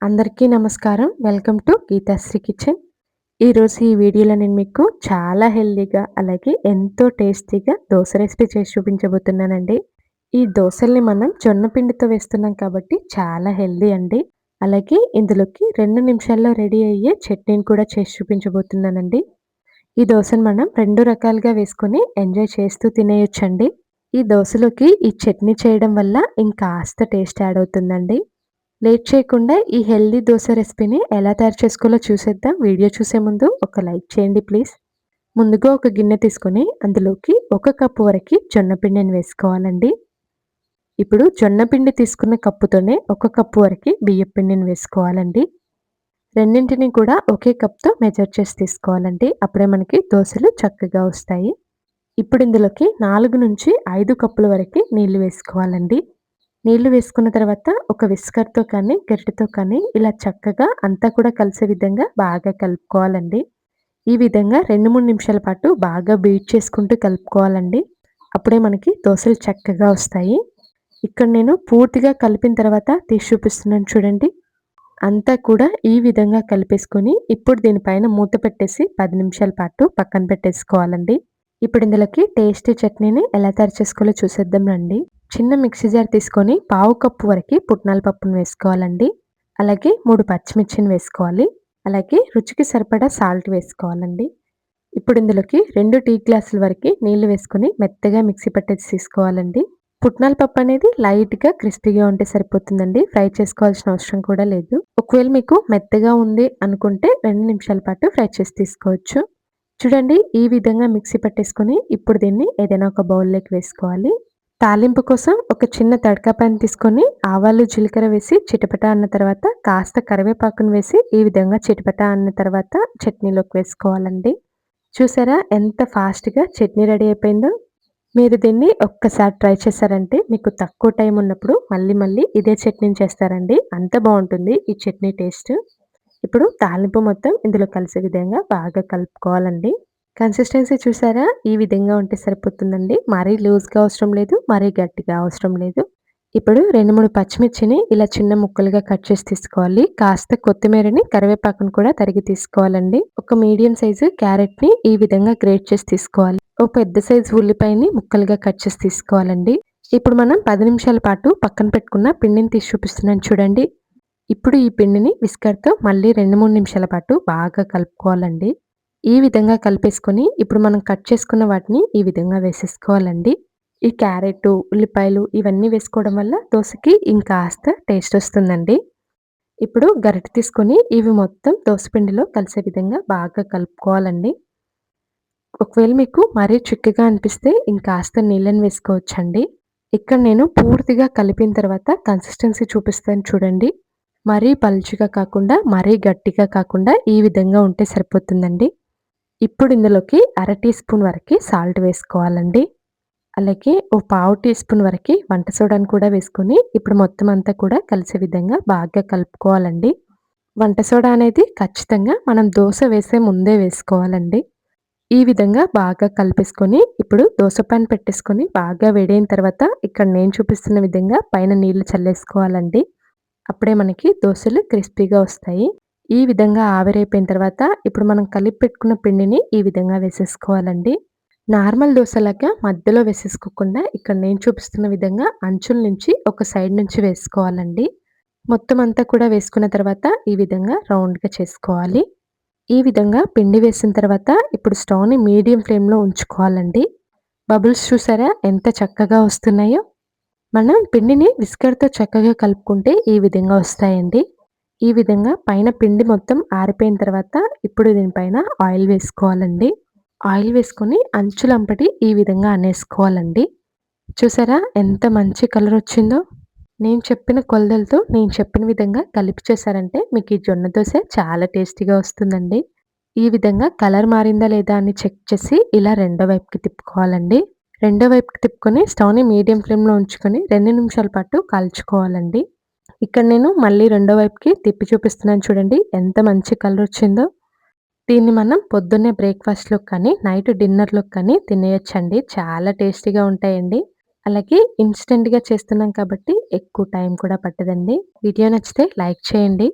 అందరికీ నమస్కారం. Welcome to Geethasri kitchen. ఈరోజు ఈ వీడియోలో నేను మీకు చాలా హెల్తీగా అలాగే ఎంతో టేస్టీగా దోస రెసిపీ చేసి చూపించబోతున్నానండి. ఈ దోసల్ని మనం జొన్న పిండితో వేస్తున్నాం కాబట్టి చాలా హెల్తీ అండి. అలాగే ఇందులోకి 2 నిమిషాల్లో రెడీ అయ్యే చట్నీని కూడా చేసి చూపించబోతున్నానండి. ఈ దోసను మనం 2 రకాలుగా వేసుకొని ఎంజాయ్ చేస్తూ తినేయొచ్చండి. ఈ దోసలోకి ఈ చట్నీ చేయడం వల్ల ఇంకాస్త టేస్ట్ యాడ్ అవుతుందండి. లేట్ చేయకుండా ఈ హెల్తీ దోస రెసిపీని ఎలా తయారు చేసుకోవాలో చూసేద్దాం. వీడియో చూసే ముందు ఒక లైక్ చేయండి ప్లీజ్. ముందుగా ఒక గిన్నె తీసుకొని అందులోకి 1 కప్పు వరకు జొన్న పిండిని వేసుకోవాలండి. ఇప్పుడు జొన్న పిండి తీసుకున్న కప్పుతోనే 1 కప్పు వరకు బియ్యం పిండిని వేసుకోవాలండి. రెండింటిని కూడా ఒకే కప్తో మెజర్ చేసి తీసుకోవాలండి. అప్పుడే మనకి దోసలు చక్కగా వస్తాయి. ఇప్పుడు ఇందులోకి 4 నుంచి 5 కప్పుల వరకు నీళ్లు వేసుకోవాలండి. నీళ్లు వేసుకున్న తర్వాత ఒక విస్కర్‌తో కానీ, గరిటెతో కానీ ఇలా చక్కగా అంతా కూడా కలిసే విధంగా బాగా కలుపుకోవాలండి. ఈ విధంగా 2, 3 నిమిషాల పాటు బాగా బీట్ చేసుకుంటూ కలుపుకోవాలండి. అప్పుడే మనకి దోసలు చక్కగా వస్తాయి. ఇక్కడ నేను పూర్తిగా కలిపిన తర్వాత తీసి చూపిస్తున్నాను చూడండి. అంతా కూడా ఈ విధంగా కలిపేసుకొని ఇప్పుడు దీనిపైన మూత పెట్టేసి 10 నిమిషాల పాటు పక్కన పెట్టేసుకోవాలండి. ఇప్పుడు ఇందులోకి టేస్టీ చట్నీని ఎలా తయారు చేసుకోవాలో చూసేద్దాం రండి. చిన్న మిక్సీ జార్ తీసుకొని పావు కప్పు వరకు పుట్నాల పప్పును వేసుకోవాలండి. అలాగే 3 పచ్చిమిర్చిని వేసుకోవాలి. అలాగే రుచికి సరిపడా సాల్ట్ వేసుకోవాలండి. ఇప్పుడు ఇందులోకి 2 టీ గ్లాసుల వరకు నీళ్లు వేసుకొని మెత్తగా మిక్సీ పట్టేసి తీసుకోవాలండి. పుట్నాల పప్పు అనేది లైట్‌గా క్రిస్పీగా ఉంటే సరిపోతుందండి. ఫ్రై చేసుకోవాల్సిన అవసరం కూడా లేదు. ఒకవేళ మీకు మెత్తగా ఉంది అనుకుంటే 2 నిమిషాల పాటు ఫ్రై చేసి తీసుకోవచ్చు. చూడండి ఈ విధంగా మిక్సీ పట్టేసుకొని ఇప్పుడు దీన్ని ఏదైనా ఒక బౌల్‌లోకి వేసుకోవాలి. తాలింపు కోసం ఒక చిన్న తడకా పాన్ తీసుకొని ఆవాలు, జీలకర్ర వేసి చిటపట అన్న తర్వాత కాస్త కరివేపాకును వేసి ఈ విధంగా చిటపట అన్న తర్వాత చట్నీలోకి వేసుకోవాలండి. చూసారా ఎంత ఫాస్ట్‌గా చట్నీ రెడీ అయిపోయిందో? మీరు దీన్ని ఒక్కసారి ట్రై చేశారంటే మీకు తక్కువ టైం ఉన్నప్పుడు మళ్ళీ మళ్ళీ ఇదే చట్నీని చేస్తారండి. అంత బావుంటుంది ఈ చట్నీ టేస్ట్. ఇప్పుడు తాలింపు మొత్తం ఇందులో కలిసే విధంగా బాగా కలుపుకోవాలండి. కన్సిస్టెన్సీ చూసారా? ఈ విధంగా ఉంటే సరిపోతుందండి. మరీ లూజ్‌గా అవసరం లేదు. మరీ గట్టిగా అవసరం లేదు. ఇప్పుడు 2, 3 పచ్చిమిర్చిని ఇలా చిన్న ముక్కలుగా కట్ చేసి తీసుకోవాలి. కాస్త కొత్తిమీరని, కరివేపాకును కూడా తరిగి తీసుకోవాలండి. ఒక మీడియం సైజు క్యారెట్‌ని ఈ విధంగా గ్రేట్ చేసి తీసుకోవాలి. ఒక పెద్ద సైజు ఉల్లిపాయని ముక్కలుగా కట్ చేసి తీసుకోవాలండి. ఇప్పుడు మనం 10 నిమిషాల పాటు పక్కన పెట్టుకున్న పిండిని తీసి చూపిస్తున్నాను చూడండి. ఇప్పుడు ఈ పిండిని విస్కర్‌తో మళ్ళీ 2, 3 నిమిషాల పాటు బాగా కలుపుకోవాలండి. ఈ విధంగా కలిపేసుకొని ఇప్పుడు మనం కట్ చేసుకున్న వాటిని ఈ విధంగా వేసేసుకోవాలండి. ఈ క్యారెటు, ఉల్లిపాయలు ఇవన్నీ వేసుకోవడం వల్ల దోసకి ఇంకాస్త టేస్ట్ వస్తుందండి. ఇప్పుడు గరిటె తీసుకొని ఇవి మొత్తం దోస పిండిలో కలిసే విధంగా బాగా కలుపుకోవాలండి. ఒకవేళ మీకు మరీ చిక్కగా అనిపిస్తే ఇంకాస్త నీళ్ళని వేసుకోవచ్చండి. ఇక్కడ నేను పూర్తిగా కలిపిన తర్వాత కన్సిస్టెన్సీ చూపిస్తాను చూడండి. మరీ పలుచగా కాకుండా, మరీ గట్టిగా కాకుండా ఈ విధంగా ఉంటే సరిపోతుందండి. ఇప్పుడు ఇందులోకి అర టీ స్పూన్ వరకి సాల్ట్ వేసుకోవాలండి. అలాగే ఓ పావు టీ స్పూన్ వరకి వంట సోడాను కూడా వేసుకొని ఇప్పుడు మొత్తం అంతా కూడా కలిసే విధంగా బాగా కలుపుకోవాలండి. వంట సోడా అనేది ఖచ్చితంగా మనం దోస వేసే ముందే వేసుకోవాలండి. ఈ విధంగా బాగా కలిపేసుకొని ఇప్పుడు దోస పాన్ పెట్టేసుకొని బాగా వేడైన తర్వాత ఇక్కడ నేను చూపిస్తున్న విధంగా పైన నీళ్లు చల్లేసుకోవాలండి. అప్పుడే మనకి దోసలు క్రిస్పీగా వస్తాయి. ఈ విధంగా ఆవిరైపోయిన తర్వాత ఇప్పుడు మనం కలిపి పెట్టుకున్న పిండిని ఈ విధంగా వేసేసుకోవాలండి. నార్మల్ దోసలాగా మధ్యలో వేసేసుకోకుండా ఇక్కడ నేను చూపిస్తున్న విధంగా అంచుల నుంచి ఒక సైడ్ నుంచి వేసుకోవాలండి. మొత్తం అంతా కూడా వేసుకున్న తర్వాత ఈ విధంగా రౌండ్‌గా చేసుకోవాలి. ఈ విధంగా పిండి వేసిన తర్వాత ఇప్పుడు స్టవ్‌ని మీడియం ఫ్లేమ్‌లో ఉంచుకోవాలండి. బబుల్స్ చూసారా ఎంత చక్కగా వస్తున్నాయో? మనం పిండిని విస్కర్‌తో చక్కగా కలుపుకుంటే ఈ విధంగా వస్తాయండి. ఈ విధంగా పైన పిండి మొత్తం ఆరిపోయిన తర్వాత ఇప్పుడు దీనిపైన ఆయిల్ వేసుకోవాలండి. ఆయిల్ వేసుకొని అంచులంపటి ఈ విధంగా అనేసుకోవాలండి. చూసారా ఎంత మంచి కలర్ వచ్చిందో? నేను చెప్పిన కొలతలతో నేను చెప్పిన విధంగా కలిపి చేశారంటే మీకు ఈ జొన్న దోస చాలా టేస్టీగా వస్తుందండి. ఈ విధంగా కలర్ మారిందా లేదా అని చెక్ చేసి ఇలా రెండో వైపుకి తిప్పుకోవాలండి. రెండో వైపుకి తిప్పుకొని స్టవ్‌ని మీడియం ఫ్లేమ్‌లో ఉంచుకొని 2 నిమిషాల పాటు కాల్చుకోవాలండి. ఇక్కడ నేను మళ్ళీ రెండో వైపుకి తిప్పి చూపిస్తున్నాను చూడండి. ఎంత మంచి కలర్ వచ్చిందో. దీన్ని మనం పొద్దున్నే బ్రేక్‌ఫాస్ట్‌లోకి కానీ, నైట్ డిన్నర్‌లోకి కానీ తినేయొచ్చండి. చాలా టేస్టీగా ఉంటాయండి. అలాగే ఇన్‌స్టంట్‌గా చేస్తున్నాం కాబట్టి ఎక్కువ టైం కూడా పట్టదండి. వీడియో నచ్చితే లైక్ చేయండి.